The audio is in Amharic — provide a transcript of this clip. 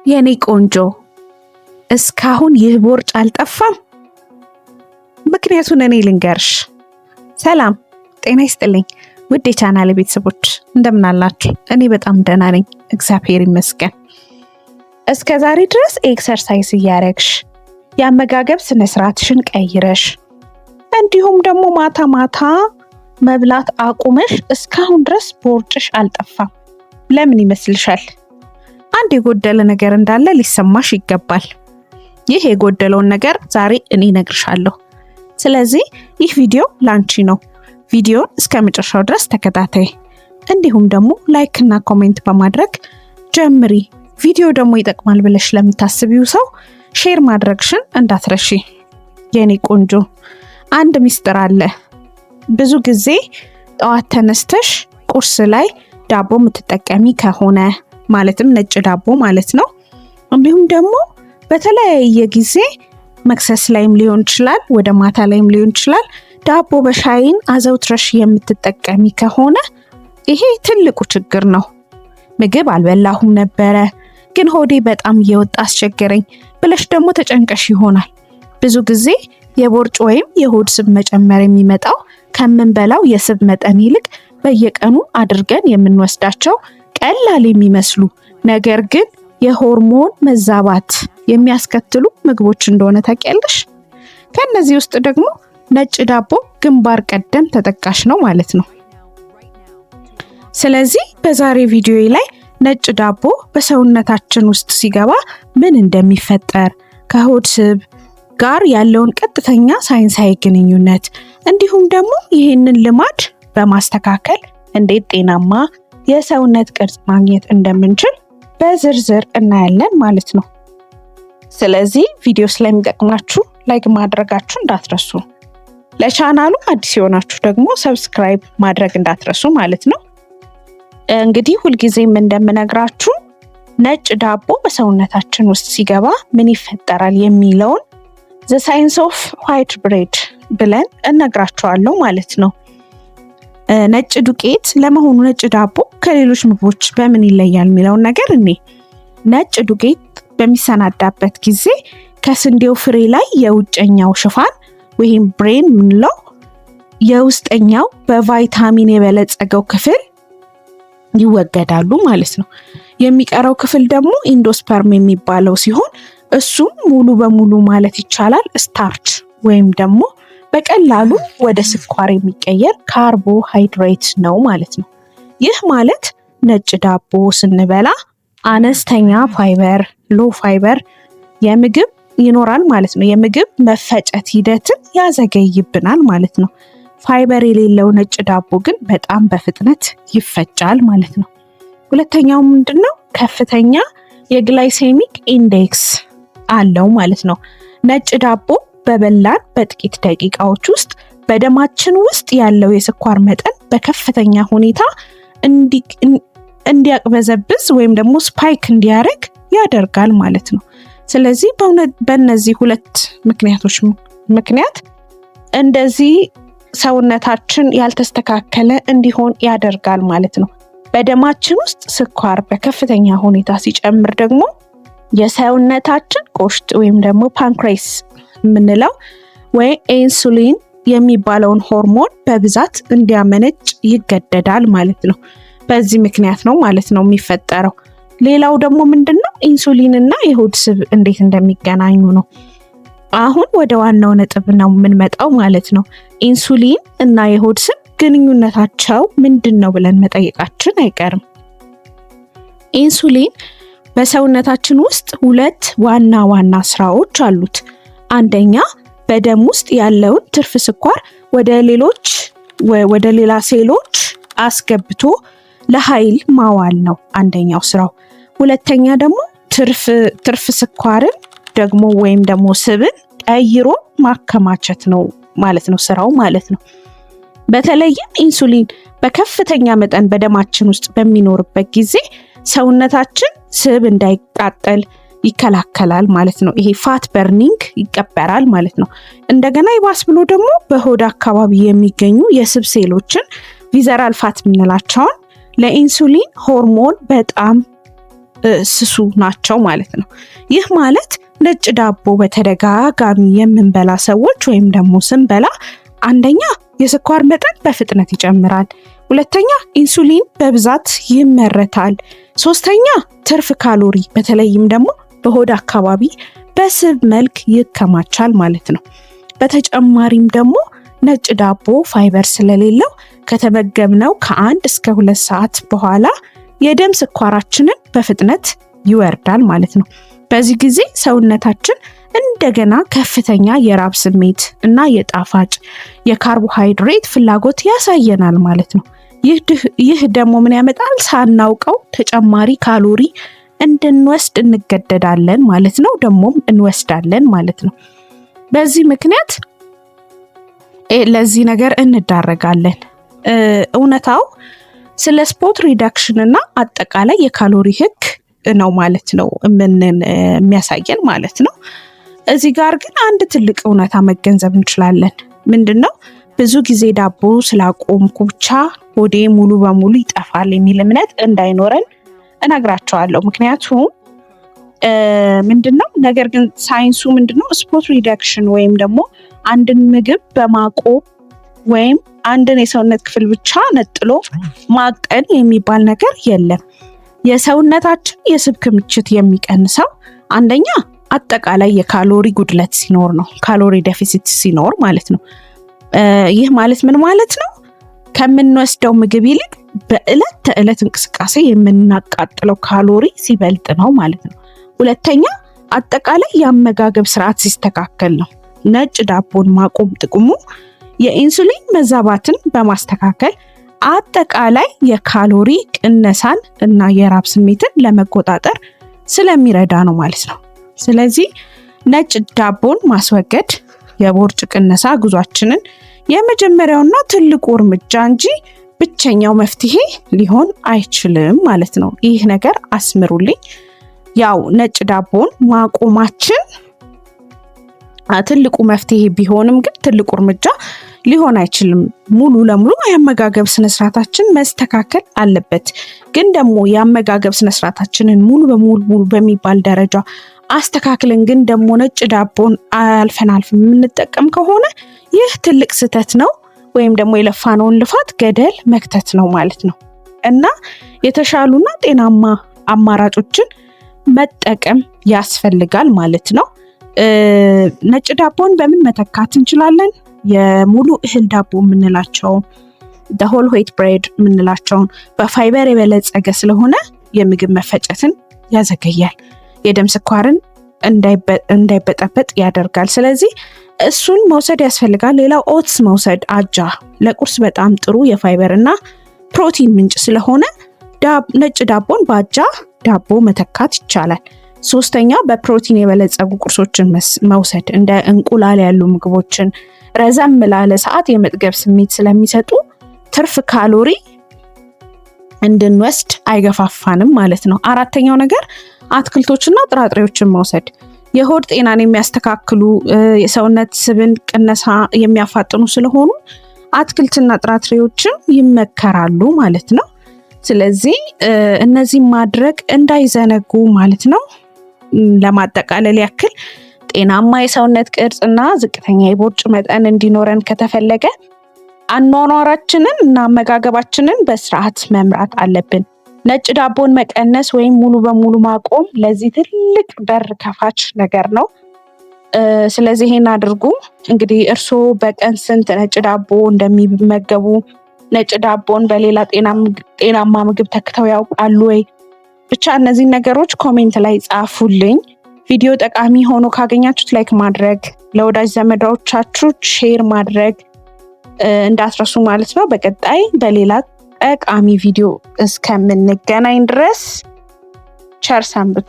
የኔ ቆንጆ እስካሁን ይህ ቦርጭ አልጠፋም? ምክንያቱን እኔ ልንገርሽ። ሰላም ጤና ይስጥልኝ ውድ የቻናሌ ቤተሰቦች እንደምን አላችሁ? እኔ በጣም ደህና ነኝ፣ እግዚአብሔር ይመስገን። እስከ ዛሬ ድረስ ኤክሰርሳይዝ እያረግሽ የአመጋገብ ስነ ስርዓትሽን ቀይረሽ እንዲሁም ደግሞ ማታ ማታ መብላት አቁመሽ እስካሁን ድረስ ቦርጭሽ አልጠፋም። ለምን ይመስልሻል? አንድ የጎደለ ነገር እንዳለ ሊሰማሽ ይገባል። ይህ የጎደለውን ነገር ዛሬ እኔ እነግርሻለሁ። ስለዚህ ይህ ቪዲዮ ላንቺ ነው። ቪዲዮን እስከ መጨረሻው ድረስ ተከታታይ፣ እንዲሁም ደግሞ ላይክ እና ኮሜንት በማድረግ ጀምሪ። ቪዲዮ ደግሞ ይጠቅማል ብለሽ ለምታስቢው ሰው ሼር ማድረግሽን እንዳትረሺ። የኔ ቆንጆ አንድ ሚስጥር አለ። ብዙ ጊዜ ጠዋት ተነስተሽ ቁርስ ላይ ዳቦ የምትጠቀሚ ከሆነ ማለትም ነጭ ዳቦ ማለት ነው። እንዲሁም ደግሞ በተለያየ ጊዜ መክሰስ ላይም ሊሆን ይችላል፣ ወደ ማታ ላይም ሊሆን ይችላል፣ ዳቦ በሻይን አዘውትረሽ የምትጠቀሚ ከሆነ ይሄ ትልቁ ችግር ነው። ምግብ አልበላሁም ነበረ ግን ሆዴ በጣም እየወጣ አስቸገረኝ ብለሽ ደግሞ ተጨንቀሽ ይሆናል። ብዙ ጊዜ የቦርጭ ወይም የሆድ ስብ መጨመር የሚመጣው ከምንበላው የስብ መጠን ይልቅ በየቀኑ አድርገን የምንወስዳቸው ቀላል የሚመስሉ ነገር ግን የሆርሞን መዛባት የሚያስከትሉ ምግቦች እንደሆነ ታውቂያለሽ። ከነዚህ ውስጥ ደግሞ ነጭ ዳቦ ግንባር ቀደም ተጠቃሽ ነው ማለት ነው። ስለዚህ በዛሬ ቪዲዮ ላይ ነጭ ዳቦ በሰውነታችን ውስጥ ሲገባ ምን እንደሚፈጠር፣ ከሆድ ስብ ጋር ያለውን ቀጥተኛ ሳይንሳዊ ግንኙነት እንዲሁም ደግሞ ይህንን ልማድ በማስተካከል እንዴት ጤናማ የሰውነት ቅርጽ ማግኘት እንደምንችል በዝርዝር እናያለን ማለት ነው። ስለዚህ ቪዲዮ ስለሚጠቅማችሁ ላይክ ማድረጋችሁ እንዳትረሱ። ለቻናሉ አዲስ የሆናችሁ ደግሞ ሰብስክራይብ ማድረግ እንዳትረሱ ማለት ነው። እንግዲህ ሁልጊዜም እንደምነግራችሁ ነጭ ዳቦ በሰውነታችን ውስጥ ሲገባ ምን ይፈጠራል የሚለውን ዘ ሳይንስ ኦፍ ዋይት ብሬድ ብለን እነግራችኋለሁ ማለት ነው። ነጭ ዱቄት ለመሆኑ ነጭ ዳቦ ከሌሎች ምግቦች በምን ይለያል የሚለውን ነገር ነጭ ዱቄት በሚሰናዳበት ጊዜ ከስንዴው ፍሬ ላይ የውጨኛው ሽፋን ወይም ብሬን ምንለው የውስጠኛው በቫይታሚን የበለጸገው ክፍል ይወገዳሉ ማለት ነው። የሚቀረው ክፍል ደግሞ ኢንዶስፐርም የሚባለው ሲሆን እሱም ሙሉ በሙሉ ማለት ይቻላል ስታርች ወይም ደግሞ በቀላሉ ወደ ስኳር የሚቀየር ካርቦሃይድሬት ነው ማለት ነው። ይህ ማለት ነጭ ዳቦ ስንበላ አነስተኛ ፋይበር ሎ ፋይበር የምግብ ይኖራል ማለት ነው። የምግብ መፈጨት ሂደትን ያዘገይብናል ማለት ነው። ፋይበር የሌለው ነጭ ዳቦ ግን በጣም በፍጥነት ይፈጫል ማለት ነው። ሁለተኛው ምንድነው? ከፍተኛ የግላይሴሚክ ኢንዴክስ አለው ማለት ነው። ነጭ ዳቦ በበላን በጥቂት ደቂቃዎች ውስጥ በደማችን ውስጥ ያለው የስኳር መጠን በከፍተኛ ሁኔታ እንዲያቅበዘብዝ ወይም ደግሞ ስፓይክ እንዲያደርግ ያደርጋል ማለት ነው። ስለዚህ በእነዚህ ሁለት ምክንያቶች ምክንያት እንደዚህ ሰውነታችን ያልተስተካከለ እንዲሆን ያደርጋል ማለት ነው። በደማችን ውስጥ ስኳር በከፍተኛ ሁኔታ ሲጨምር ደግሞ የሰውነታችን ቆሽት ወይም ደግሞ ፓንክሬስ የምንለው ወይ ኢንሱሊን የሚባለውን ሆርሞን በብዛት እንዲያመነጭ ይገደዳል ማለት ነው። በዚህ ምክንያት ነው ማለት ነው የሚፈጠረው። ሌላው ደግሞ ምንድነው? ኢንሱሊን እና የሆድ ስብ እንዴት እንደሚገናኙ ነው። አሁን ወደ ዋናው ነጥብ ነው የምንመጣው ማለት ነው። ኢንሱሊን እና የሆድ ስብ ግንኙነታቸው ምንድነው ብለን መጠየቃችን አይቀርም። ኢንሱሊን በሰውነታችን ውስጥ ሁለት ዋና ዋና ስራዎች አሉት። አንደኛ በደም ውስጥ ያለውን ትርፍ ስኳር ወደ ሌላ ሴሎች አስገብቶ ለኃይል ማዋል ነው አንደኛው ስራው። ሁለተኛ ደግሞ ትርፍ ስኳርን ደግሞ ወይም ደግሞ ስብን ቀይሮ ማከማቸት ነው ማለት ነው ስራው ማለት ነው። በተለይም ኢንሱሊን በከፍተኛ መጠን በደማችን ውስጥ በሚኖርበት ጊዜ ሰውነታችን ስብ እንዳይቃጠል ይከላከላል ማለት ነው። ይሄ ፋት በርኒንግ ይቀበራል ማለት ነው። እንደገና ይባስ ብሎ ደግሞ በሆድ አካባቢ የሚገኙ የስብ ሴሎችን ቪዘራል ፋት የምንላቸውን ለኢንሱሊን ሆርሞን በጣም ስሱ ናቸው ማለት ነው። ይህ ማለት ነጭ ዳቦ በተደጋጋሚ የምንበላ ሰዎች ወይም ደግሞ ስንበላ አንደኛ የስኳር መጠን በፍጥነት ይጨምራል፣ ሁለተኛ ኢንሱሊን በብዛት ይመረታል፣ ሶስተኛ ትርፍ ካሎሪ በተለይም ደግሞ በሆድ አካባቢ በስብ መልክ ይከማቻል ማለት ነው። በተጨማሪም ደግሞ ነጭ ዳቦ ፋይበር ስለሌለው ከተመገብነው ከ1 እስከ 2 ሰዓት በኋላ የደም ስኳራችንን በፍጥነት ይወርዳል ማለት ነው። በዚህ ጊዜ ሰውነታችን እንደገና ከፍተኛ የራብ ስሜት እና የጣፋጭ የካርቦሃይድሬት ፍላጎት ያሳየናል ማለት ነው። ይህ ደግሞ ምን ያመጣል? ሳናውቀው ተጨማሪ ካሎሪ እንድንወስድ እንገደዳለን ማለት ነው። ደግሞም እንወስዳለን ማለት ነው። በዚህ ምክንያት ለዚህ ነገር እንዳረጋለን። እውነታው ስለ ስፖት ሪዳክሽን እና አጠቃላይ የካሎሪ ህግ ነው ማለት ነው የሚያሳየን ማለት ነው። እዚህ ጋር ግን አንድ ትልቅ እውነታ መገንዘብ እንችላለን። ምንድነው? ብዙ ጊዜ ዳቦ ስላቆምኩ ብቻ ሆዴ ሙሉ በሙሉ ይጠፋል የሚል እምነት እንዳይኖረን እነግራቸዋለሁ። ምክንያቱም ምንድነው ነገር ግን ሳይንሱ ምንድነው ስፖት ሪዳክሽን ወይም ደግሞ አንድን ምግብ በማቆም ወይም አንድን የሰውነት ክፍል ብቻ ነጥሎ ማቀድ የሚባል ነገር የለም። የሰውነታችን የስብ ክምችት የሚቀንሰው አንደኛ አጠቃላይ የካሎሪ ጉድለት ሲኖር ነው። ካሎሪ ዴፊሲት ሲኖር ማለት ነው። ይህ ማለት ምን ማለት ነው? ከምንወስደው ምግብ ይልቅ በዕለት ተዕለት እንቅስቃሴ የምናቃጥለው ካሎሪ ሲበልጥ ነው ማለት ነው። ሁለተኛ አጠቃላይ የአመጋገብ ስርዓት ሲስተካከል ነው። ነጭ ዳቦን ማቆም ጥቅሙ የኢንሱሊን መዛባትን በማስተካከል አጠቃላይ የካሎሪ ቅነሳን እና የራብ ስሜትን ለመቆጣጠር ስለሚረዳ ነው ማለት ነው። ስለዚህ ነጭ ዳቦን ማስወገድ የቦርጭ ቅነሳ ጉዟችንን የመጀመሪያውና ትልቁ እርምጃ እንጂ ብቸኛው መፍትሄ ሊሆን አይችልም ማለት ነው። ይህ ነገር አስምሩልኝ። ያው ነጭ ዳቦን ማቆማችን ትልቁ መፍትሄ ቢሆንም ግን ትልቁ እርምጃ ሊሆን አይችልም። ሙሉ ለሙሉ የአመጋገብ ስነስርዓታችን መስተካከል አለበት። ግን ደግሞ የአመጋገብ ስነስርዓታችንን ሙሉ በሙሉ በሚባል ደረጃ አስተካክለን ግን ደግሞ ነጭ ዳቦን አልፈን የምንጠቀም ከሆነ ይህ ትልቅ ስህተት ነው፣ ወይም ደግሞ የለፋነውን ልፋት ገደል መክተት ነው ማለት ነው። እና የተሻሉና ጤናማ አማራጮችን መጠቀም ያስፈልጋል ማለት ነው። ነጭ ዳቦን በምን መተካት እንችላለን? የሙሉ እህል ዳቦ የምንላቸው ሆል ዌት ብሬድ የምንላቸውን በፋይበር የበለጸገ ስለሆነ የምግብ መፈጨትን ያዘገያል፣ የደም ስኳርን እንዳይበጠበጥ ያደርጋል። ስለዚህ እሱን መውሰድ ያስፈልጋል። ሌላው ኦትስ መውሰድ፣ አጃ ለቁርስ በጣም ጥሩ የፋይበር እና ፕሮቲን ምንጭ ስለሆነ ነጭ ዳቦን በአጃ ዳቦ መተካት ይቻላል። ሶስተኛው በፕሮቲን የበለጸጉ ቁርሶችን መውሰድ፣ እንደ እንቁላል ያሉ ምግቦችን ረዘም ላለ ሰዓት የመጥገብ ስሜት ስለሚሰጡ ትርፍ ካሎሪ እንድንወስድ አይገፋፋንም ማለት ነው። አራተኛው ነገር አትክልቶችና ጥራጥሬዎችን መውሰድ የሆድ ጤናን የሚያስተካክሉ የሰውነት ስብን ቅነሳ የሚያፋጥኑ ስለሆኑ አትክልትና ጥራጥሬዎችን ይመከራሉ ማለት ነው። ስለዚህ እነዚህ ማድረግ እንዳይዘነጉ ማለት ነው። ለማጠቃለል ያክል ጤናማ የሰውነት ቅርጽና ዝቅተኛ የቦርጭ መጠን እንዲኖረን ከተፈለገ አኗኗራችንን እና አመጋገባችንን በስርዓት መምራት አለብን። ነጭ ዳቦን መቀነስ ወይም ሙሉ በሙሉ ማቆም ለዚህ ትልቅ በር ከፋች ነገር ነው። ስለዚህ ይሄን አድርጉ። እንግዲህ እርስዎ በቀን ስንት ነጭ ዳቦ እንደሚመገቡ፣ ነጭ ዳቦን በሌላ ጤናማ ምግብ ተክተው ያውቃሉ ወይ? ብቻ እነዚህ ነገሮች ኮሜንት ላይ ጻፉልኝ። ቪዲዮ ጠቃሚ ሆኖ ካገኛችሁት ላይክ ማድረግ፣ ለወዳጅ ዘመዶቻችሁ ሼር ማድረግ እንዳትረሱ ማለት ነው። በቀጣይ በሌላ ጠቃሚ ቪዲዮ እስከምንገናኝ ድረስ ቸር ሰንብቱ።